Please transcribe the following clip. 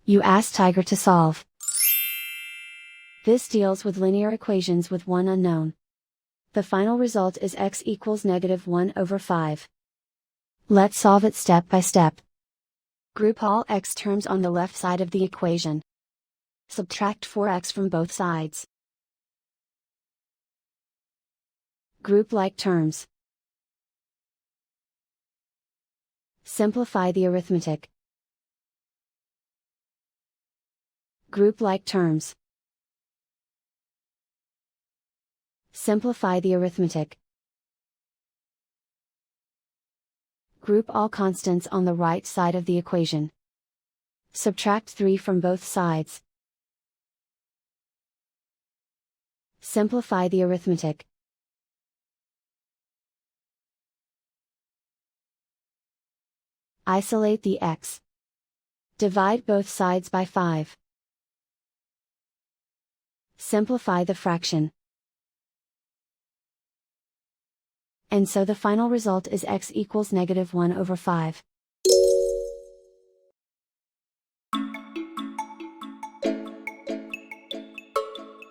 You ask Tiger to solve. This deals with linear equations with one unknown. The final result is x equals -1/5. Let's solve it step by step. Group all x terms on the left side of the equation. Subtract 4x from both sides. Group like terms. Simplify the arithmetic. Group like terms. Simplify the arithmetic. Group all constants on the right side of the equation. Subtract 3 from both sides. Simplify the arithmetic. Isolate the x. Divide both sides by 5. Simplify the fraction. And so the final result is x equals -1/5.